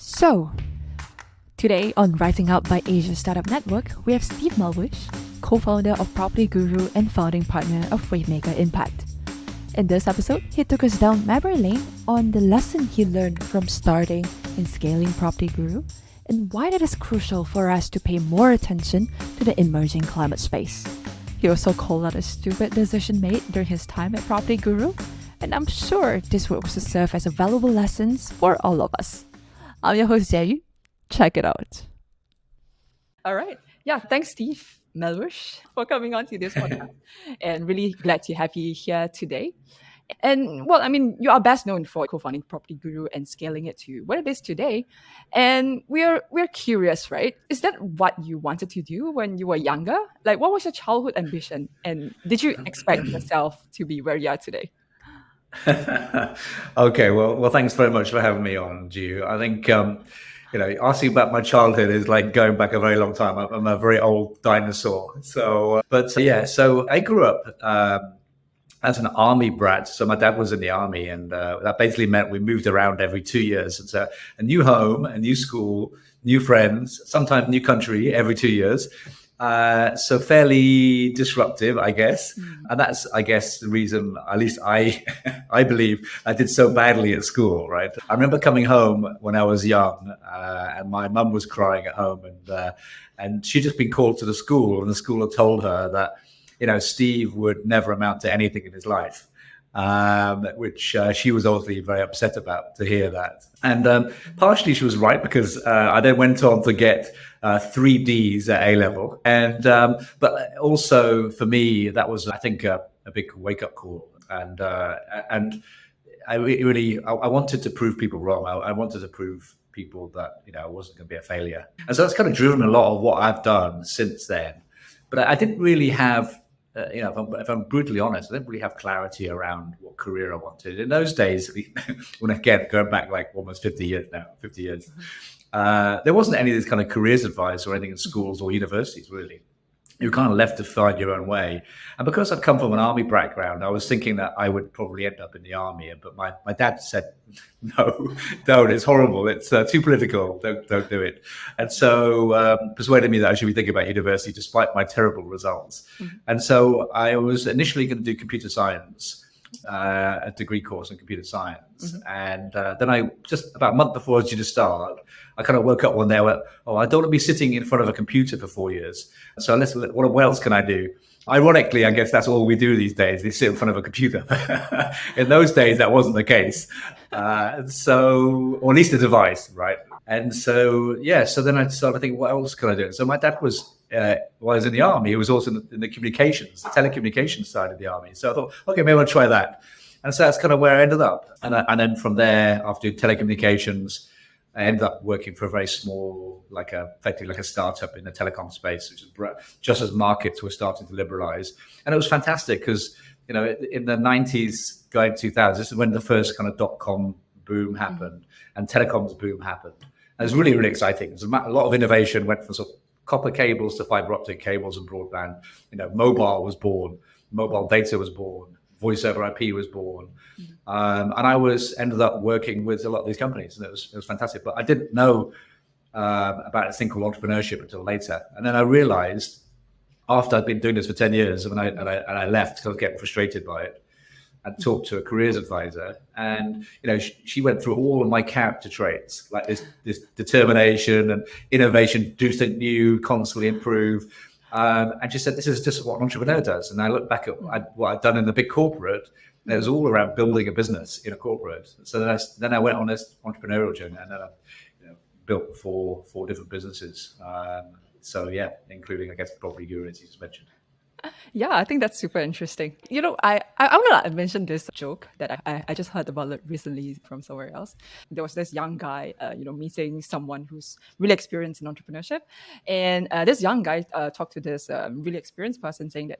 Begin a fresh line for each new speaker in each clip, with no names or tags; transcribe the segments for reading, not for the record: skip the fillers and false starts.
So, today on Rising Up by Asia Startup Network, we have Steve Melhuish, co-founder of PropertyGuru and founding partner of Wavemaker Impact. In this episode, he took us down memory lane on the lesson he learned from starting and scaling PropertyGuru and why it is crucial for us to pay more attention to the emerging climate space. He also called out a stupid decision made during his time at PropertyGuru, and I'm sure this will also serve as a valuable lessons for all of us. I'm your host, Jieyu. Check it out. All right. Yeah, thanks, Steve Melhuish, for coming on to this podcast. And really glad to have you here today. And well, I mean, you are best known for co-founding PropertyGuru and scaling it to what it is today. And we're curious, right? Is that what you wanted to do when you were younger? Like, what was your childhood ambition? And did you expect yourself to be where you are today?
Okay, well, thanks very much for having me on, Jieyu. I think asking about my childhood is like going back a very long time. I'm a very old dinosaur. So I grew up as an army brat. So my dad was in the army, and that basically meant we moved around every 2 years. It's a new home, a new school, new friends, sometimes new country every 2 years. So fairly disruptive, I guess. And that's, I guess, the reason, at least I believe, I did so badly at school, right? I remember coming home when I was young, and my mum was crying at home, and she'd just been called to the school, and the school had told her that, Steve would never amount to anything in his life. Which she was obviously very upset about to hear that. And partially she was right, because I then went on to get 3 Ds at A level. And but also for me, that was, I think, a big wake up call. And I wanted to prove people wrong. I wanted to prove people that, I wasn't going to be a failure. And so that's kind of driven a lot of what I've done since then. But I didn't really have, if I'm brutally honest, I didn't really have clarity around what career I wanted. In those days, when again, going back like almost 50 years, there wasn't any of this kind of careers advice or anything in schools or universities, really. You kind of left to find your own way. And because I'd come from an army background, I was thinking that I would probably end up in the army. But my dad said, no, don't. It's horrible. It's too political. Don't do it. And so persuaded me that I should be thinking about university despite my terrible results. Mm-hmm. And so I was initially going to do computer science, a degree course in computer science. Mm-hmm. And then I, just about a month before I was due to start, I kind of woke up one day and went, I don't want to be sitting in front of a computer for 4 years. So what else can I do? Ironically, I guess that's all we do these days. We sit in front of a computer. In those days, that wasn't the case. Or at least a device, right? And so then I started thinking, what else can I do? So my dad was, while I was in the army, he was also in the communications, the telecommunications side of the army. So I thought, okay, maybe I'll try that. And so that's kind of where I ended up. And then from there, after telecommunications, I ended up working for a very small, effectively like a startup in the telecom space, which is just as markets were starting to liberalize. And it was fantastic because, in the 90s, going 2000s, this is when the first kind of dot-com boom happened and telecoms boom happened. And it was really, really exciting. There's a lot of innovation, went from sort of copper cables to fiber optic cables and broadband. Mobile was born, mobile data was born, voice over IP was born. And I ended up working with a lot of these companies, and it was fantastic. But I didn't know about a thing called entrepreneurship until later. And then I realized, after I'd been doing this for 10 years, and I left because I was getting frustrated by it, and talked to a careers advisor, and she went through all of my character traits, like this determination and innovation, do something new, constantly improve. And she said, this is just what an entrepreneur does. And I look back at what I'd done in the big corporate, and it was all around building a business in a corporate. So then I went on this entrepreneurial journey, and then I built four different businesses. Including, I guess, PropertyGuru, as you just mentioned.
Yeah, I think that's super interesting. I want to mention this joke that I just heard about it recently from somewhere else. There was this young guy, meeting someone who's really experienced in entrepreneurship. And this young guy talked to this really experienced person saying that,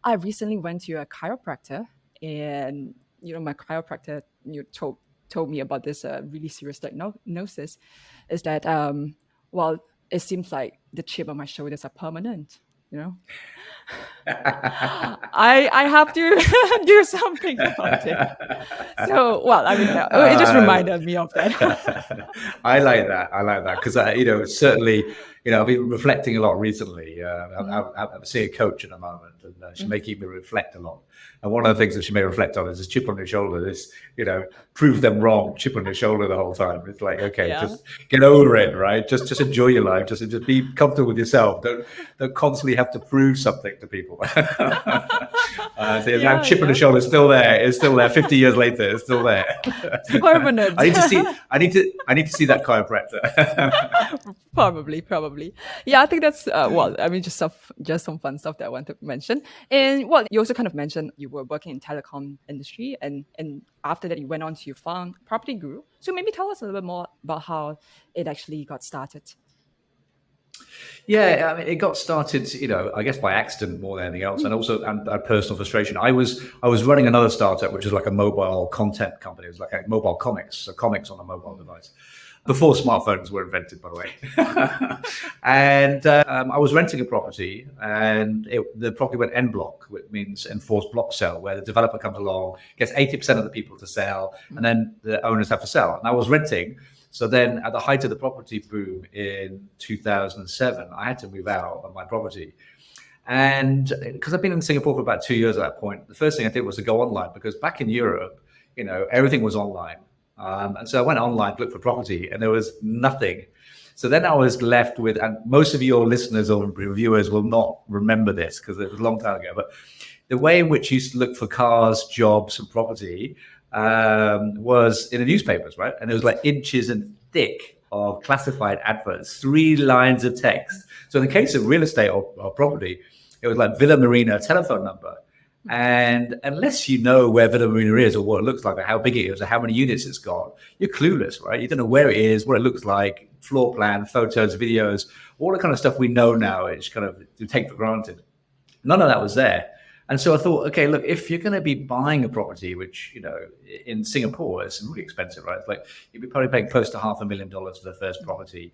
I recently went to a chiropractor, and, my chiropractor told me about this really serious diagnosis is that, it seems like the chip on my shoulders are permanent. I have to do something about it. So, well, I mean, it just reminded me of that.
I like that. I like that because certainly, I've been reflecting a lot recently. I'm seeing a coach at the moment, and she's making me reflect a lot. And one of the things that she may reflect on is this chip on your shoulder. This, prove them wrong. Chip on your shoulder the whole time. It's like, okay, just get over it, right? Just enjoy your life. Just be comfortable with yourself. Don't constantly have to prove something to people. That chip on the shoulder is still there. It's still there. 50 years later, it's still there.
Permanent.
I need to see that chiropractor.
Probably. Yeah, I think that's just some fun stuff that I want to mention. And you also kind of mentioned you were working in telecom industry, and after that you went on to found PropertyGuru. So maybe tell us a little bit more about how it actually got started.
Yeah, I mean, it got started, I guess by accident more than anything else, and also and personal frustration. I was running another startup, which is like a mobile content company. It was like a mobile comics, so comics on a mobile device, before smartphones were invented, by the way. And I was renting a property, and the property went en bloc, which means enforced block sale, where the developer comes along, gets 80% of the people to sell, and then the owners have to sell. And I was renting. So then at the height of the property boom in 2007, I had to move out of my property. And because I've been in Singapore for about 2 years at that point, the first thing I did was to go online, because back in Europe, everything was online. And so I went online, looked for property, and there was nothing. So then I was left with, and most of your listeners or reviewers will not remember this because it was a long time ago, but the way in which you used to look for cars, jobs, and property was in the newspapers, right? And it was like inches and thick of classified adverts, 3 lines of text. So in the case of real estate or property, it was like Villa Marina telephone number. And unless you know where Villa Marina is or what it looks like or how big it is or how many units it's got, you're clueless, right? You don't know where it is, what it looks like, floor plan, photos, videos, all the kind of stuff we know now, it's kind of to take for granted. None of that was there. And so I thought, okay, look, if you're going to be buying a property, which, in Singapore, it's really expensive, right? It's like you'd be probably paying close to $500,000 for the first property,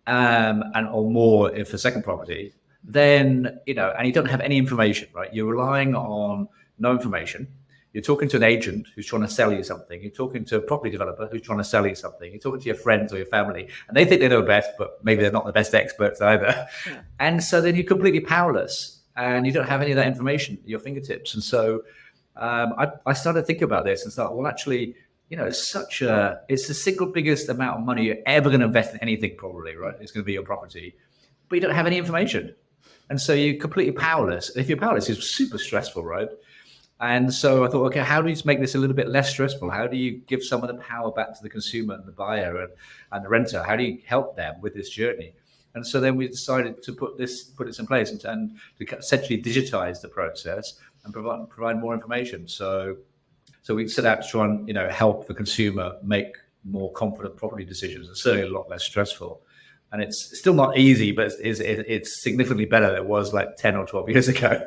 and or more if the second property, then, and you don't have any information, right? You're relying on no information. You're talking to an agent who's trying to sell you something. You're talking to a property developer who's trying to sell you something. You're talking to your friends or your family, and they think they know best, but maybe they're not the best experts either. Yeah. And so then you're completely powerless. And you don't have any of that information at your fingertips. And so I started thinking about this and thought, well, actually, it's the single biggest amount of money you're ever going to invest in anything, probably, right? It's going to be your property, but you don't have any information. And so you're completely powerless. And if you're powerless, it's super stressful, right? And so I thought, okay, how do you make this a little bit less stressful? How do you give some of the power back to the consumer and the buyer and the renter? How do you help them with this journey? And so then we decided to put this in place and to essentially digitize the process and provide more information. So we set out to try and help the consumer make more confident property decisions, and certainly a lot less stressful. And it's still not easy, but it's significantly better than it was like 10 or 12 years ago.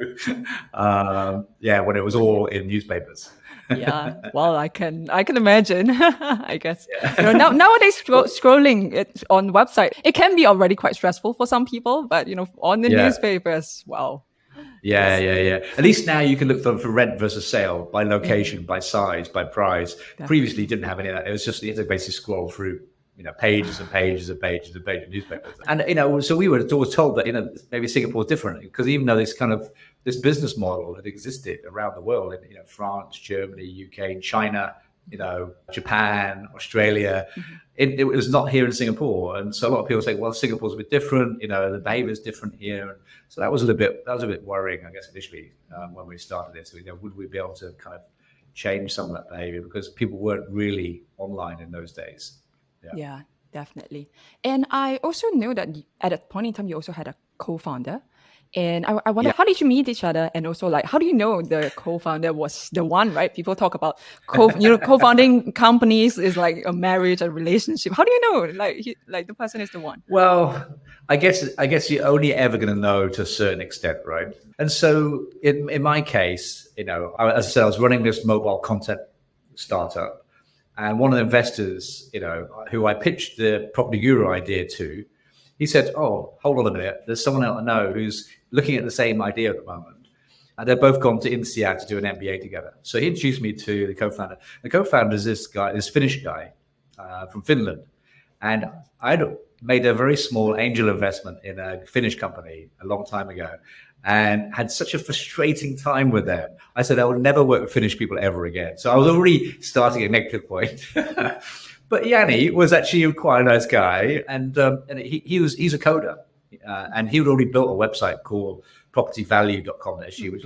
When it was all in newspapers.
Yeah, well, I can imagine. I guess nowadays scrolling it on website, it can be already quite stressful for some people, but on the newspapers, wow.
Yeah. At least now you can look for rent versus sale by location, by size, by price. Definitely. Previously, you didn't have any of that. It was just you had to basically scroll through pages and pages and pages and pages of newspapers. And so we were always told that maybe Singapore is different, because even though this business model had existed around the world in France, Germany, UK, China, Japan, Australia, it was not here in Singapore. And so a lot of people say, well, Singapore's a bit different, the behavior is different here. And so that was a bit worrying, I guess, initially when we started this. Would we be able to kind of change some of that behavior, because people weren't really online in those days.
Yeah, definitely. And I also know that at that point in time, you also had a co-founder. And I wonder, how did you meet each other? And also, how do you know the co-founder was the one, right? People talk about co-founding companies is like a marriage, a relationship. How do you know, the person is the one?
Well, I guess you're only ever going to know to a certain extent, right? And so in my case, as I said, I was running this mobile content startup. And one of the investors, who I pitched the PropertyGuru idea to, he said, "Oh, hold on a minute. There's someone else I know who's looking at the same idea at the moment. And they've both gone to INSEAD to do an MBA together. So he introduced me to the co-founder. The co-founder is this guy, this Finnish guy from Finland. And I'd made a very small angel investment in a Finnish company a long time ago and had such a frustrating time with them. I said, I will never work with Finnish people ever again. So I was already starting at a negative point. But Jani was actually quite a nice guy. And he's a coder. And he had already built a website called propertyvalue.com.sg, which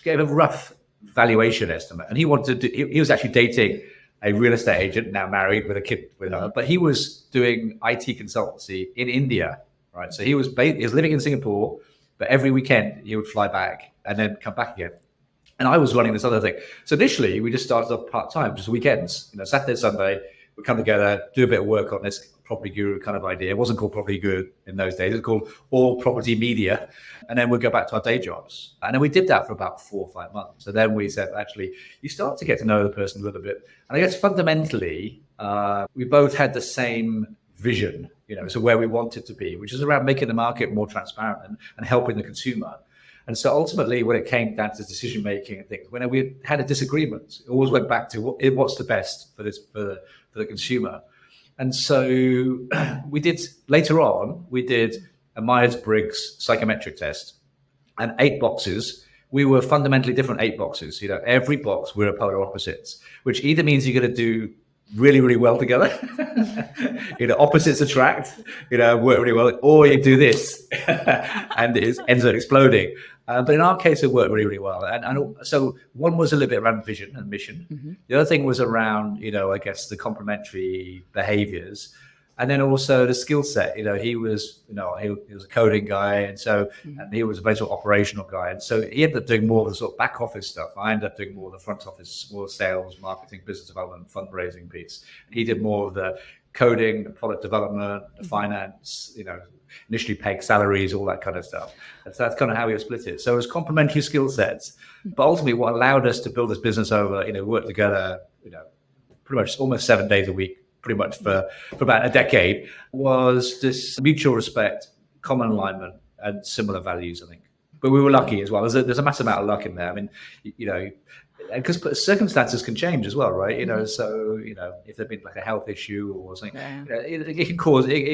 gave a rough valuation estimate. And he was actually dating a real estate agent, now married with a kid with her, but he was doing IT consultancy in India, right? So he was living in Singapore, but every weekend he would fly back and then come back again. And I was running this other thing. So initially we just started off part-time, just weekends, Saturday, Sunday, we'd come together, do a bit of work on this PropertyGuru kind of idea. It wasn't called PropertyGuru in those days. It was called All Property Media. And then we'd go back to our day jobs. And then we did that for about 4 or 5 months. So then we said, actually, you start to get to know the person a little bit. And I guess fundamentally, we both had the same vision, so where we wanted to be, which is around making the market more transparent and helping the consumer. And so ultimately, when it came down to decision making and things, when we had a disagreement, it always went back to what's the best for the consumer. And so we did a Myers-Briggs psychometric test and 8 boxes. We were fundamentally different 8 boxes. Every box we're polar opposites, which either means you're going to do really, really well together. Opposites attract, work really well, or you do this and it ends up exploding. But in our case, it worked really, really well. And so one was a little bit around vision and mission. Mm-hmm. The other thing was around, I guess, the complementary behaviors. And then also the skill set. He was a coding guy, and so and he was a very sort of operational guy. And so he ended up doing more of the sort of back office stuff. I ended up doing more of the front office, more sales, marketing, business development, fundraising piece. He did more of the coding, the product development, the finance, initially paying salaries, all that kind of stuff. And so that's kind of how we split it. So it was complementary skill sets, but ultimately what allowed us to build this business over, work together, pretty much almost 7 days a week, pretty much for about a decade, was this mutual respect, common alignment, and similar values, I think. But we were lucky as well. There's a massive amount of luck in there. I mean, because circumstances can change as well, right? So if there'd been like a health issue or something, it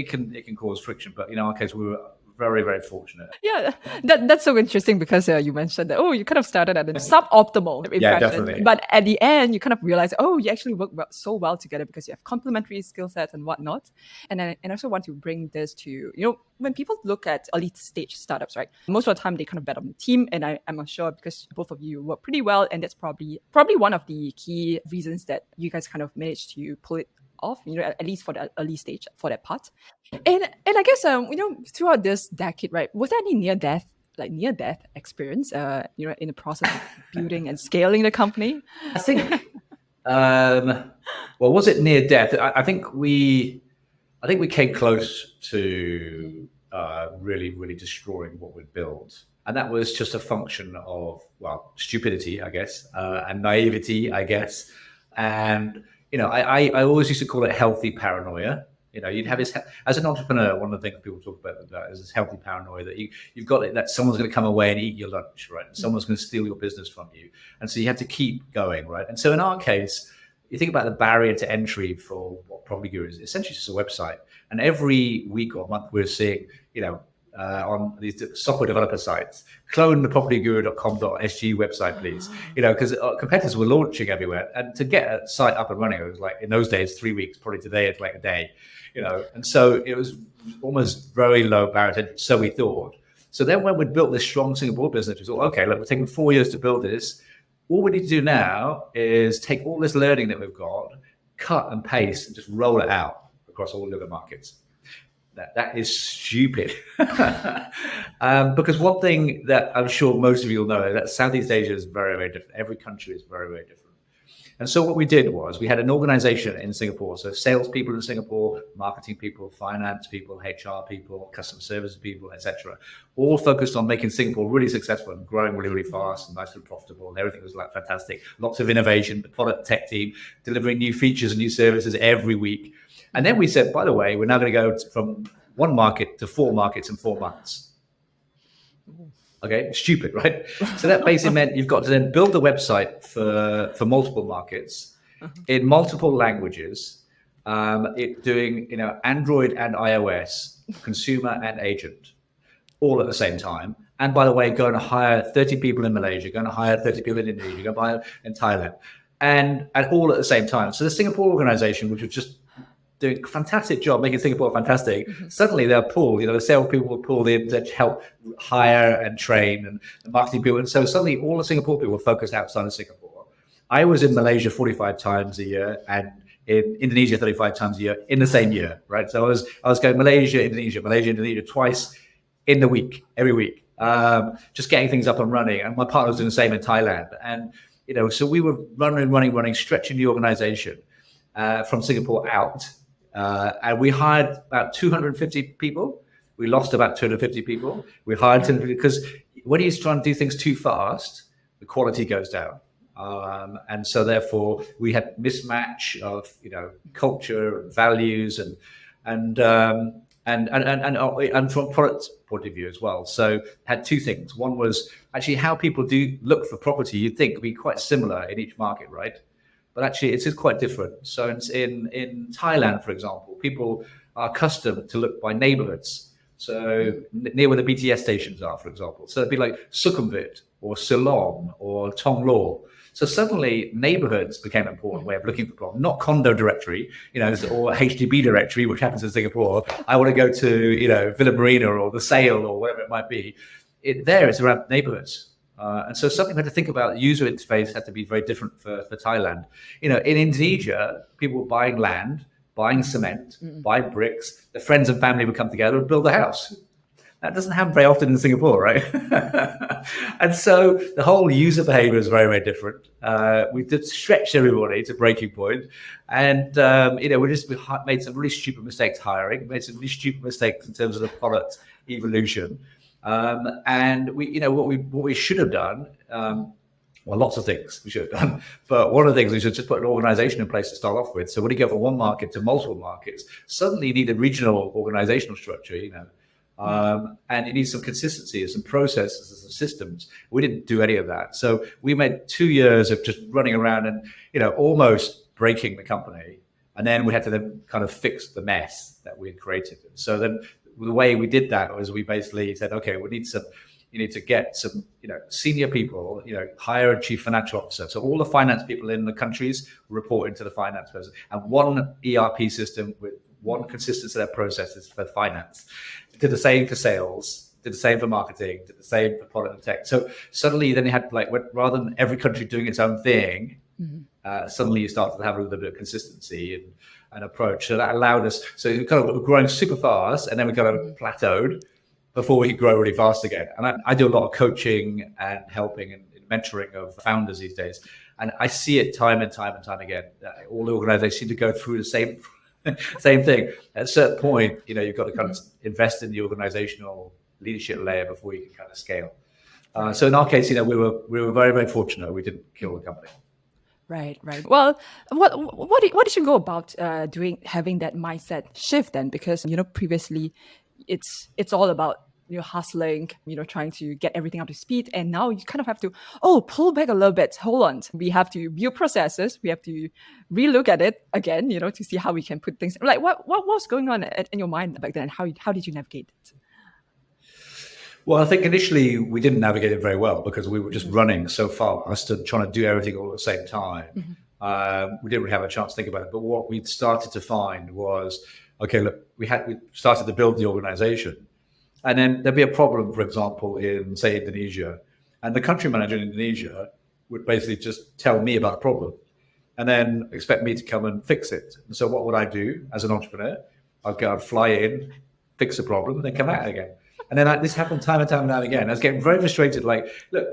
can cause friction. But in our case, we were very, very fortunate.
Yeah, that's so interesting because you mentioned that, you kind of started at a suboptimal impression.
Yeah, definitely.
But at the end, you kind of realize, you actually work so well together because you have complementary skill sets and whatnot. And I also want to bring this to, when people look at early stage startups, right? Most of the time, they kind of bet on the team. And I'm sure because both of you work pretty well. And that's probably one of the key reasons that you guys kind of managed to pull it off, at least for the early stage for that part. And I guess throughout this decade, right, was there any near death experience in the process of building and scaling the company?
I think was it near death? I think we came close to really, really destroying what we'd built. And that was just a function of, stupidity, I guess, and naivety, I guess. And I always used to call it healthy paranoia. You'd have this, as an entrepreneur, one of the things people talk about is this healthy paranoia that you've got it, that someone's going to come away and eat your lunch, right? And someone's going to steal your business from you. And so you have to keep going, right? And so in our case, you think about the barrier to entry for what PropertyGuru is, essentially just a website. And every week or month, we're seeing, on these software developer sites, clone the propertyguru.com.sg website, please. Because competitors were launching everywhere. And to get a site up and running, it was like, in those days, 3 weeks, probably today it's like a day, And so it was almost very low barrier, so we thought. So then when we built this strong Singapore business, we thought, okay, look, we're taking 4 years to build this. All we need to do now is take all this learning that we've got, cut and paste, and just roll it out across all the other markets. That is stupid. Because one thing that I'm sure most of you will know is that Southeast Asia is very, very different. Every country is very, very different. And so what we did was we had an organization in Singapore. So salespeople in Singapore, marketing people, finance people, HR people, customer service people, etc., all focused on making Singapore really successful and growing really, really fast and nicely profitable. And everything was like fantastic. Lots of innovation, the product tech team delivering new features and new services every week. And then we said, by the way, we're now going to go from 1 market to 4 markets in 4 months. Okay, stupid, right? So that basically meant you've got to then build a website for multiple markets in multiple languages, it doing Android and iOS, consumer and agent, all at the same time. And by the way, going to hire 30 people in Malaysia, going to hire 30 people in Indonesia, going to hire in Thailand, and all at the same time. So the Singapore organization, which was just doing a fantastic job making Singapore fantastic, suddenly they're pulled, the sales people were pulled in to help hire and train and the marketing people. And so suddenly all the Singapore people were focused outside of Singapore. I was in Malaysia 45 times a year and in Indonesia 35 times a year in the same year, right? So I was going Malaysia, Indonesia twice in the week, every week, just getting things up and running. And my partner was doing the same in Thailand. And, so we were running, stretching the organization from Singapore out. And we hired about 250 people. We lost about 250 people. We hired 250 because when you're trying to do things too fast, the quality goes down. And so therefore we had mismatch of, culture and values and from product point of view as well. So had two things. One was actually how people do look for property. You'd think would be quite similar in each market, right? But actually it is quite different. So in Thailand, for example, people are accustomed to look by neighborhoods. So near where the BTS stations are, for example. So it'd be like Sukhumvit or Siloam or Tonglaw. So suddenly neighborhoods became an important way of looking for property, not condo directory, or HDB directory, which happens in Singapore. I want to go to, Villa Marina or The Sale or whatever it might be. It's around neighborhoods. And so something we had to think about, the user interface had to be very different for Thailand. In Indonesia, people were buying land, buying cement, buying bricks. Their friends and family would come together and build a house. That doesn't happen very often in Singapore, right? And so the whole user behavior is very, very different. We did stretch everybody to breaking point. And, we made some really stupid mistakes hiring, made some really stupid mistakes in terms of the product evolution. And what we should have done, lots of things we should have done, but one of the things we should just put an organization in place to start off with. So when you go from one market to multiple markets, suddenly you need a regional organizational structure, and you need some consistency, some processes, some systems. We didn't do any of that. So we made 2 years of just running around and, almost breaking the company. And then we had to then kind of fix the mess that we had created. So then the way we did that was we basically said, okay, you need to get some, senior people, hire a chief financial officer. So all the finance people in the countries report into the finance person, and one ERP system with one consistent set of processes for finance. Did the same for sales, did the same for marketing, did the same for product and tech. So suddenly then you had rather than every country doing its own thing, suddenly you started to have a little bit of consistency and approach. So that allowed us, so we kind of growing super fast and then we kind of plateaued before we could grow really fast again. And I do a lot of coaching and helping and mentoring of founders these days. And I see it time and time again. All the organizations seem to go through the same thing. At a certain point, you've got to kind of invest in the organizational leadership layer before you can kind of scale. So in our case, we were very, very fortunate. We didn't kill the company.
Right. Well, what did you go about having that mindset shift then? Because previously, it's all about hustling, trying to get everything up to speed, and now you kind of have to pull back a little bit. Hold on, we have to build processes. We have to relook at it again, to see how we can put things like what was going on in your mind back then. How did you navigate it?
Well, I think initially we didn't navigate it very well because we were just running so fast and trying to do everything all at the same time. We didn't really have a chance to think about it. But what we started to find was, okay, look, we started to build the organization. And then there'd be a problem, for example, in, say, Indonesia. And the country manager in Indonesia would basically just tell me about the problem and then expect me to come and fix it. And so what would I do as an entrepreneur? I'd fly in, fix the problem, and then come out again. And then this happened time and time again. I was getting very frustrated. Look,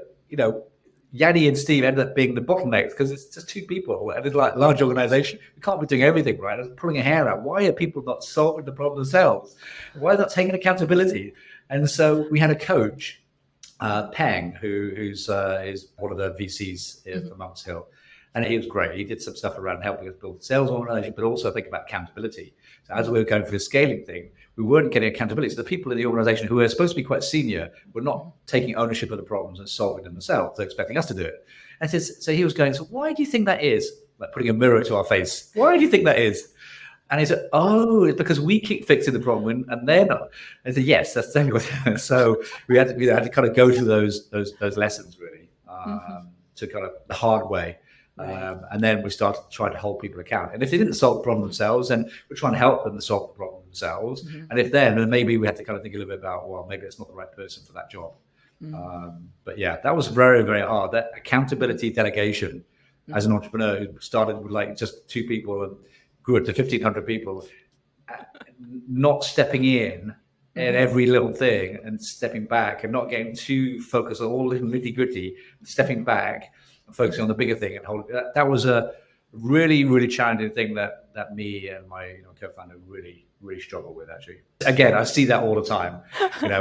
Jani and Steve ended up being the bottlenecks because it's just two people and it's like a large organization. We can't be doing everything, right? I was pulling a hair out. Why are people not solving the problem themselves? Why are they not taking accountability? And so we had a coach, Peng, who's one of the VCs here from Mounts Hill. And he was great. He did some stuff around helping us build the sales organization, but also think about accountability. So as we were going through the scaling thing, we weren't getting accountability. So the people in the organization who were supposed to be quite senior were not taking ownership of the problems and solving them themselves. They're expecting us to do it. And so he was going, so why do you think that is? Like putting a mirror to our face. Why do you think that is? And he said, oh, it's because we keep fixing the problem and they're not. I said, yes, that's exactly what. So we had to kind of go through those lessons really, to kind of the hard way. And then we started trying to hold people account. And if they didn't solve the problem themselves, then we're trying to help them to solve the problem themselves. And if then maybe we had to kind of think a little bit about, well, maybe it's not the right person for that job. But yeah, that was very, very hard. That accountability delegation as an entrepreneur who started with like just 2 people and grew it to 1,500 people, not stepping in every little thing and stepping back and not getting too focused on all the nitty gritty, stepping back and focusing on the bigger thing and holding that was a really, really challenging thing that me and my co-founder really struggle with actually. Again, I see that all the time,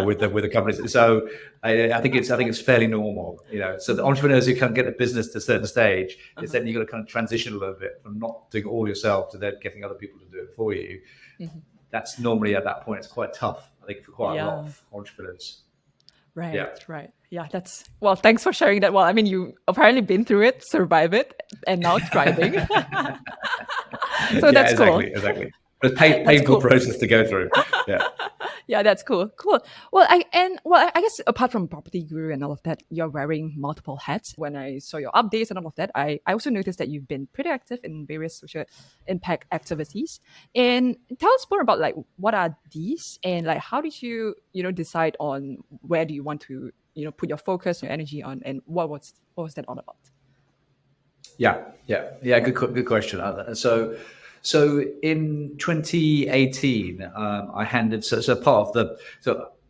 with the companies. So I think it's fairly normal, So the entrepreneurs who can get a business to a certain stage, is then you've got to kind of transition a little bit from not doing it all yourself to then getting other people to do it for you. That's normally at that point it's quite tough, I think, for quite a lot of entrepreneurs.
Right. Yeah, well, thanks for sharing that. Well, I mean, you apparently been through it, survived it, and now thriving. So that's cool.
Exactly. But painful process to go through.
Yeah, that's cool. Well, I guess apart from PropertyGuru and all of that, you're wearing multiple hats. When I saw your updates and all of that, I also noticed that you've been pretty active in various social impact activities. And tell us more about like what are these and like how did you decide on where do you want to put your focus, your energy on, and what was that all about?
Yeah. Good question. So in 2018, I handed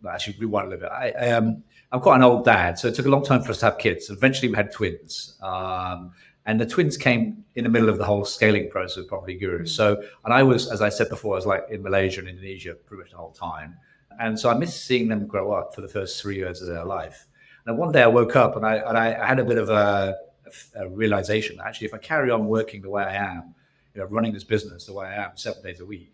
actually rewind a little bit. I'm quite an old dad, so it took a long time for us to have kids. Eventually, we had twins, and the twins came in the middle of the whole scaling process of PropertyGuru. So, and I was, as I said before, I was like in Malaysia and Indonesia pretty much the whole time, and so I missed seeing them grow up for the first 3 years of their life. And one day I woke up and I had a bit of a realization that actually, if I carry on working the way I am, running this business the way I am 7 days a week,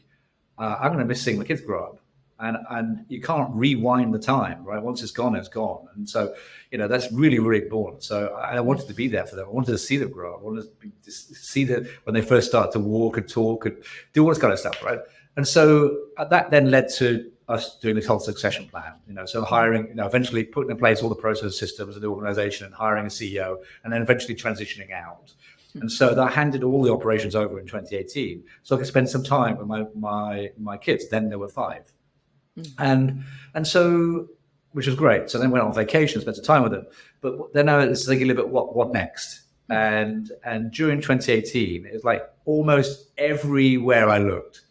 I'm going to miss seeing the kids grow up. And you can't rewind the time, right? Once it's gone, it's gone. And so, that's really, really important. So I wanted to be there for them. I wanted to see them grow up. I wanted to see them when they first start to walk and talk and do all this kind of stuff, right? And so that then led to us doing this whole succession plan, so hiring, eventually putting in place all the process systems of the organization and hiring a CEO and then eventually transitioning out. And so I handed all the operations over in 2018, so I could spend some time with my kids. Then there were 5, and so, which was great. So then went on vacation, spent some time with them. But then I was thinking a little bit, what next? And during 2018, it was like almost everywhere I looked,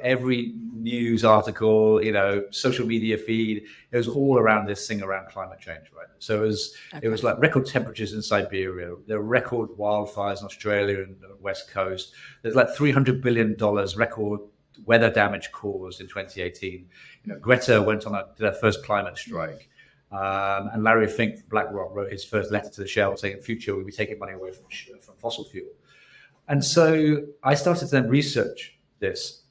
every news article, social media feed, it was all around this thing around climate change, right? So it was like record temperatures in Siberia, there were record wildfires in Australia and the West Coast. There's like $300 billion record weather damage caused in 2018. Greta went on did her first climate strike. And Larry Fink from BlackRock wrote his first letter to the Shell saying in future we'll be taking money away from fossil fuel. And so I started to then research this.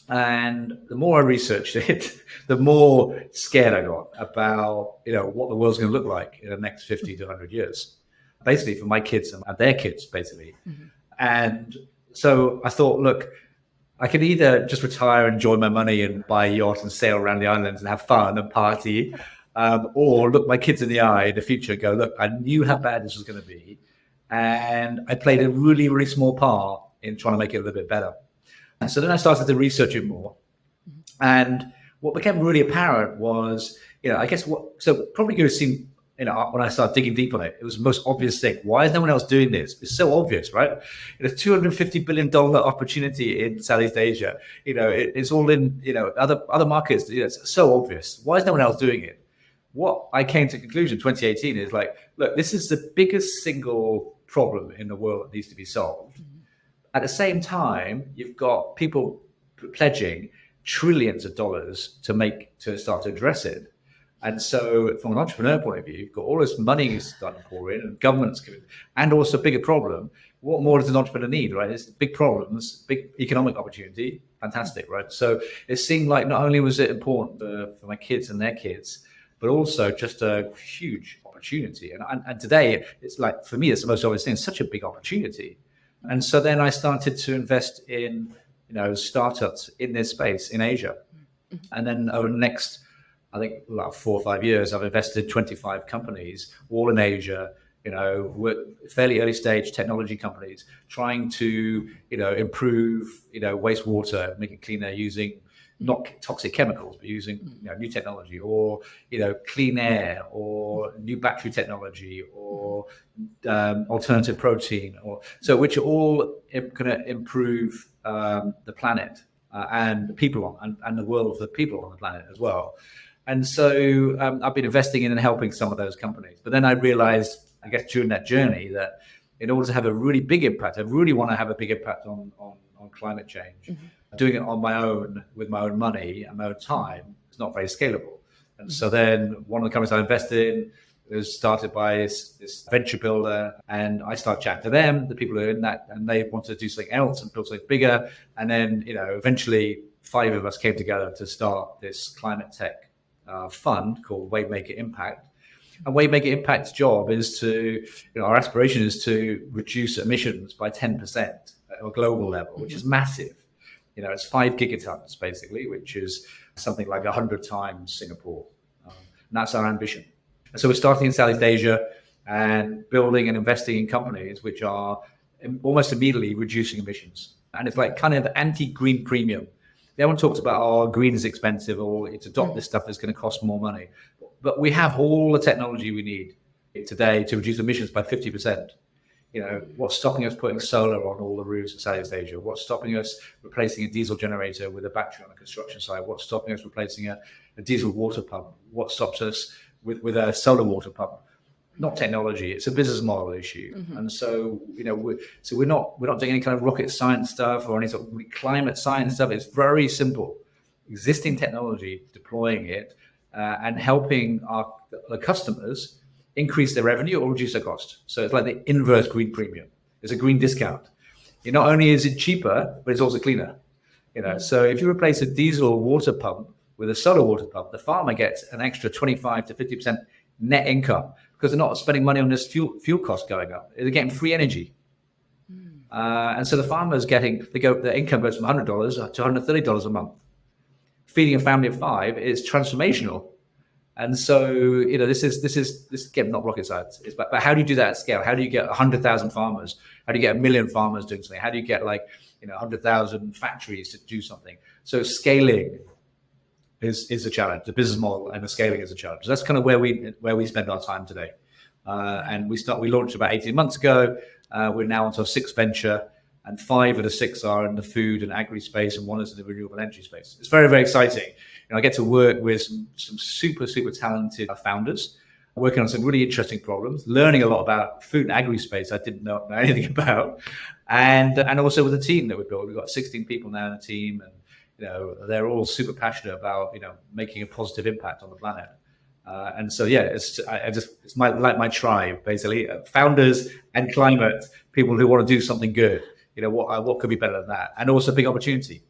And the more I researched it, the more scared I got about, what the world's going to look like in the next 50 to 100 years, basically for my kids and their kids, basically. And so I thought, look, I could either just retire, enjoy my money and buy a yacht and sail around the islands and have fun and party, or look my kids in the eye in the future and go, look, I knew how bad this was going to be. And I played a really, really small part in trying to make it a little bit better. And so then I started to research it more. And what became really apparent was, so PropertyGuru seemed, when I started digging deep on it, it was the most obvious thing. Why is no one else doing this? It's so obvious, right? It's a $250 billion opportunity in Southeast Asia. It's all in, other markets. It's so obvious. Why is no one else doing it? What I came to conclusion 2018 is like, look, this is the biggest single problem in the world that needs to be solved. At the same time, you've got people pledging trillions of dollars to start to address it. And so from an entrepreneur point of view, you've got all this money starting to pour in and governments giving, and also a bigger problem. What more does an entrepreneur need, right? It's big problems, big economic opportunity, fantastic, right? So it seemed like not only was it important for my kids and their kids, but also just a huge opportunity. And today, it's like, for me, it's the most obvious thing. It's such a big opportunity. And so then I started to invest in, startups in this space in Asia. And then over the next, I think, about 4 or 5 years, I've invested in 25 companies, all in Asia, fairly early stage technology companies trying to, improve, wastewater, make it cleaner using not toxic chemicals, but using new technology, or clean air, or new battery technology, or alternative protein, which are all going to improve the planet and the people and the world of the people on the planet as well. And so I've been investing in and helping some of those companies. But then I realized, I guess, during that journey, that in order to have a really big impact, I really want to have a big impact on climate change. Doing it on my own, with my own money and my own time, is not very scalable. And so then one of the companies I invested in was started by this venture builder, and I started chatting to them, the people who are in that, and they wanted to do something else and build something bigger. And then, eventually 5 of us came together to start this climate tech fund called Wavemaker Impact. And Wavemaker Impact's job is to, our aspiration is to reduce emissions by 10% at a global level, which is massive. It's 5 gigatons, basically, which is something like 100 times Singapore. And that's our ambition. And so we're starting in Southeast Asia and building and investing in companies which are almost immediately reducing emissions. And it's like kind of anti-green premium. Everyone talks about, green is expensive, or to adopt this stuff is going to cost more money. But we have all the technology we need today to reduce emissions by 50%. What's stopping us putting solar on all the roofs in Southeast Asia? What's stopping us replacing a diesel generator with a battery on a construction site? What's stopping us replacing a diesel water pump? What stops us with a solar water pump? Not technology; it's a business model issue. And so, we're not doing any kind of rocket science stuff or any sort of climate science stuff. It's very simple: existing technology, deploying it, and helping the customers increase their revenue or reduce their cost. So it's like the inverse green premium. It's a green discount. Not only is it cheaper, but it's also cleaner. So if you replace a diesel water pump with a solar water pump, the farmer gets an extra 25 to 50% net income, because they're not spending money on this fuel cost going up. They're getting free energy. And so the farmer's their income goes from $100 to $130 a month. Feeding a family of 5 is transformational. And so, this is again, not rocket science. But how do you do that at scale? How do you get 100,000 farmers? How do you get 1 million farmers doing something? How do you get 100,000 factories to do something? So scaling is a challenge. The business model and the scaling is a challenge. So that's kind of where we spend our time today. And we launched about 18 months ago. We're now onto our 6th venture, and 5 of the 6 are in the food and agri space, and 1 is in the renewable energy space. It's very, very exciting. I get to work with some super, super talented founders, working on some really interesting problems, learning a lot about food and agri space I didn't know anything about, and also with the team that we built. We've got 16 people now in the team, and they're all super passionate about making a positive impact on the planet. And so it's my tribe, basically, founders and climate people who want to do something good. What could be better than that? And also big opportunity.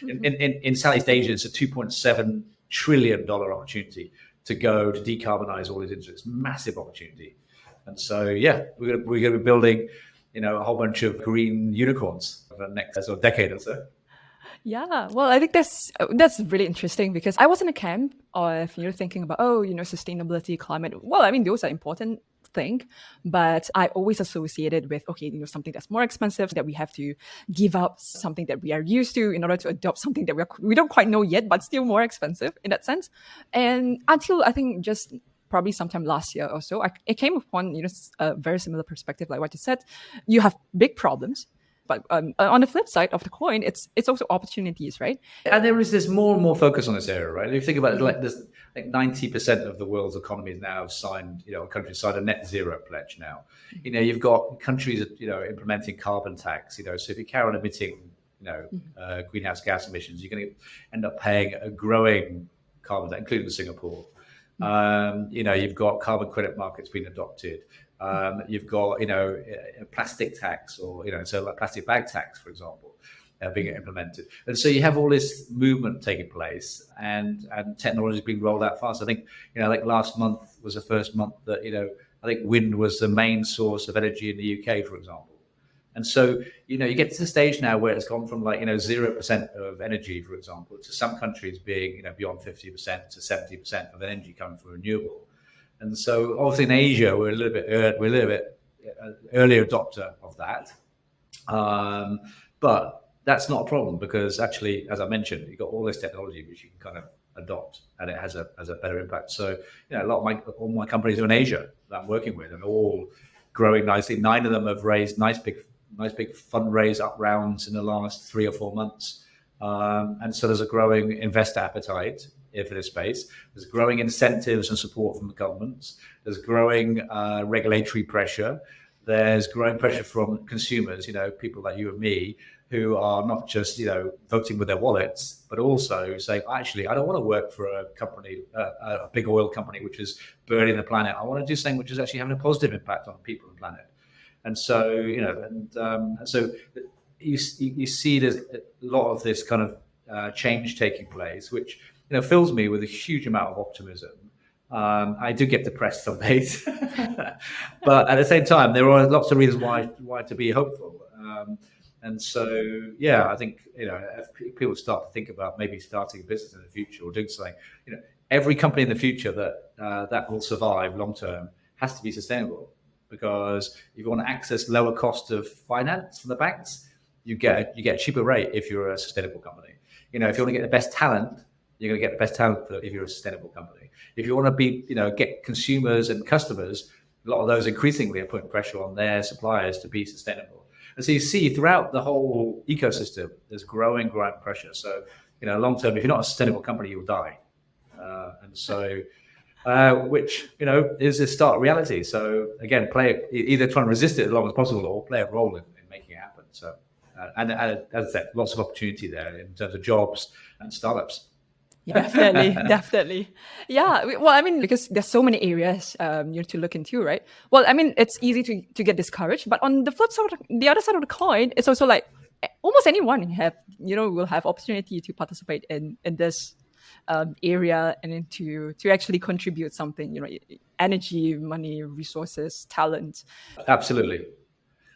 In Southeast Asia, it's a $2.7 trillion opportunity to go to decarbonize all these industries. Massive opportunity. And so, we're going to be building, a whole bunch of green unicorns for the next decade or so.
Yeah, well, I think that's really interesting, because I was in a camp of thinking about sustainability, climate. Well, I mean, those are important thing, but I always associated with something that's more expensive, that we have to give up something that we are used to in order to adopt something that we don't quite know yet, but still more expensive in that sense. And until I think just probably sometime last year or so, it came upon a very similar perspective, like what you said. You have big problems, but on the flip side of the coin, it's also opportunities, right?
And there's more and more focus on this area, right? If you think about it, like 90% of the world's economies now have signed, countries signed a net zero pledge now. You've got countries implementing carbon tax. So if you carry on emitting, greenhouse gas emissions, you're going to end up paying a growing carbon tax, including Singapore. You've got carbon credit markets being adopted. You've got, a plastic tax, or, so like plastic bag tax, for example, being implemented. And so you have all this movement taking place, and technology is being rolled out fast. I think, like last month was the first month that, I think wind was the main source of energy in the UK, for example. And so, you get to the stage now where it's gone from 0% of energy, for example, to some countries being, beyond 50% to 70% of energy coming from renewable. And so obviously in Asia, we're a little bit earlier adopter of that. But that's not a problem, because actually, as I mentioned, you've got all this technology which you can kind of adopt, and it has a better impact. So, a lot of all my companies are in Asia that I'm working with, and all growing nicely. 9 of them have raised nice big fundraise up rounds in the last 3 or 4 months. And so there's a growing investor appetite for this space. There's growing incentives and support from the governments. There's growing regulatory pressure. There's growing pressure from consumers, people like you and me, who are not just, voting with their wallets, but also saying, actually, I don't want to work for a company, a big oil company, which is burning the planet. I want to do something which is actually having a positive impact on people and the planet. And so, so you see there's a lot of this kind of change taking place, which, fills me with a huge amount of optimism. I do get depressed some days, but at the same time, there are lots of reasons why to be hopeful. And so, I think, if people start to think about maybe starting a business in the future or doing something, every company in the future that will survive long term has to be sustainable. Because if you want to access lower cost of finance from the banks, you get a cheaper rate if you're a sustainable company. If you want to get the best talent, you're going to get the best talent if you're a sustainable company. If you want to get consumers and customers, a lot of those increasingly are putting pressure on their suppliers to be sustainable. And so you see throughout the whole ecosystem, there's growing pressure. So, long term, if you're not a sustainable company, you'll die. And so, which, is a stark reality. So again, either try and resist it as long as possible, or play a role in making it happen. So, and as I said, lots of opportunity there in terms of jobs and startups.
Yeah, definitely, definitely. Yeah, well, I mean, because there's so many areas to look into, right? Well, I mean, it's easy to get discouraged, but on the flip side, the other side of the coin, it's also like almost anyone will have opportunity to participate in this area, and then to actually contribute something, energy, money, resources, talent.
Absolutely.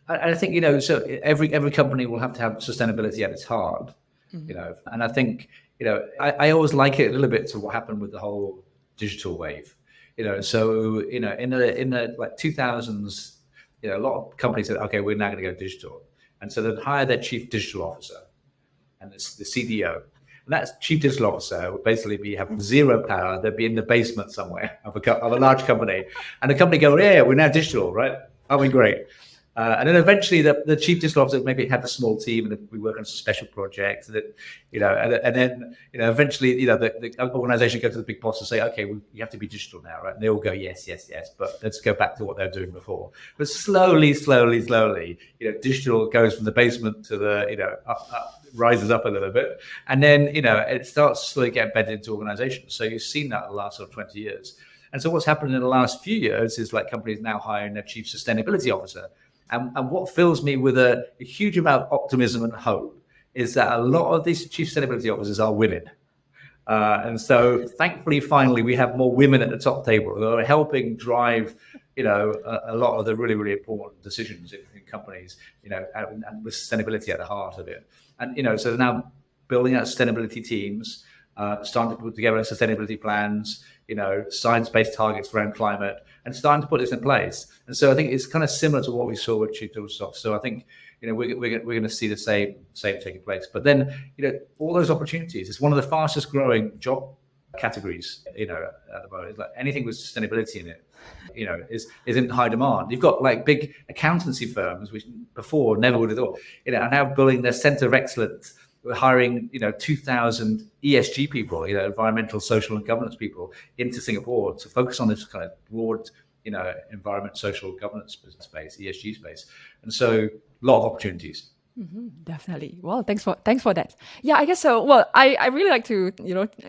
I think, so every company will have to have sustainability at its heart, and I think, I always like it a little bit to what happened with the whole digital wave, so, in the 2000s, a lot of companies said, okay, we're now going to go digital. And so they'd hire their chief digital officer and the CDO. And that chief digital officer would basically have zero power. They'd be in the basement somewhere of a large company. And the company go, yeah, we're now digital, right? Aren't we great? And then eventually the chief digital officer maybe have a small team, and we work on some special projects that, and then, eventually, the organization goes to the big boss and say, okay, you have to be digital now, right? And they all go, yes, but let's go back to what they were doing before. But slowly, digital goes from the basement to the, rises up a little bit. And then, it starts slowly getting embedded into organizations. So you've seen that in the last sort of 20 years. And so what's happened in the last few years is companies now hiring their chief sustainability officer. And what fills me with a huge amount of optimism and hope is that a lot of these chief sustainability officers are women. And so thankfully, finally, we have more women at the top table who are helping drive, a lot of the really, really important decisions in companies, and with sustainability at the heart of it. And, so now building out sustainability teams, starting to put together sustainability plans, science-based targets around climate, and starting to put this in place. And so I think it's kind of similar to what we saw with Chief Digital. So I think, we're going to see the same taking place. But then, all those opportunities, it's one of the fastest growing job categories, at the moment. It's like anything with sustainability in it, is in high demand. You've got big accountancy firms, which before never would have thought, are now building their center of excellence. We're hiring, 2,000 ESG people, environmental, social, and governance people into Singapore to focus on this kind of broad, environment, social, governance space, ESG space. And so a lot of opportunities.
Definitely. Well, thanks for that. Yeah, I guess so. Well, I really like to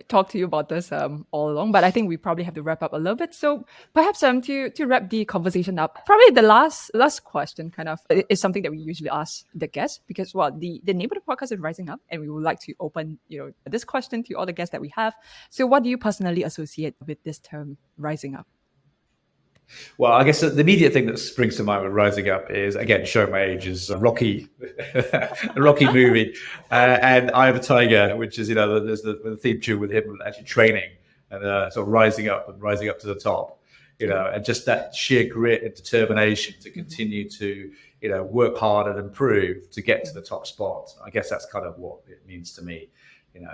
talk to you about this all along, but I think we probably have to wrap up a little bit. So perhaps to wrap the conversation up, probably the last question kind of is something that we usually ask the guests, because well, the name of the podcast is Rising Up, and we would like to open this question to all the guests that we have. So what do you personally associate with this term rising up?
Well, I guess the immediate thing that springs to mind when Rising Up is, again, showing my age, is Rocky, the Rocky movie, and I Have a Tiger, which is, there's the theme tune with him actually training and sort of rising up to the top, and just that sheer grit and determination to continue to, work hard and improve to get to the top spot. I guess that's kind of what it means to me, and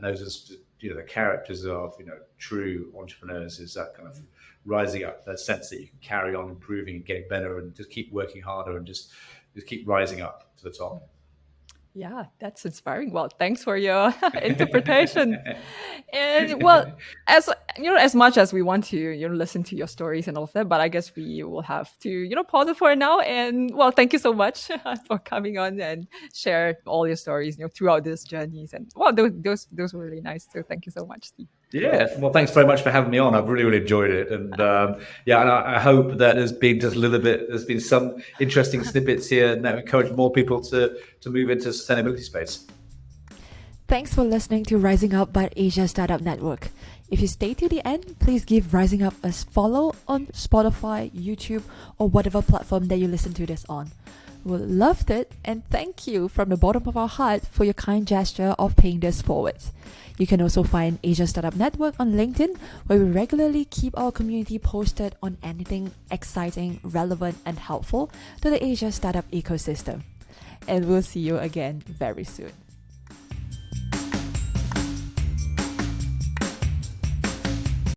those are, the characters of, true entrepreneurs, is that kind of rising up, that sense that you can carry on improving and getting better and just keep working harder and just keep rising up to the top.
Yeah, that's inspiring. Well, thanks for your interpretation. And well, as much as we want to, listen to your stories and all of that, but I guess we will have to, pause it for now. And well, thank you so much for coming on and share all your stories, throughout these journeys. And well, those were really nice. So thank you so much, Steve.
Yeah, well, thanks very much for having me on. I've really enjoyed it, and and I hope that there's been some interesting snippets here that encourage more people to move into sustainability space.
Thanks for listening to Rising Up by Asia Startup Network. If you stay to the end, please give Rising Up a follow on Spotify, YouTube, or whatever platform that you listen to this on. We loved it, and thank you from the bottom of our heart for your kind gesture of paying this forward. You can also find Asia Startup Network on LinkedIn, where we regularly keep our community posted on anything exciting, relevant, and helpful to the Asia startup ecosystem. And we'll see you again very soon.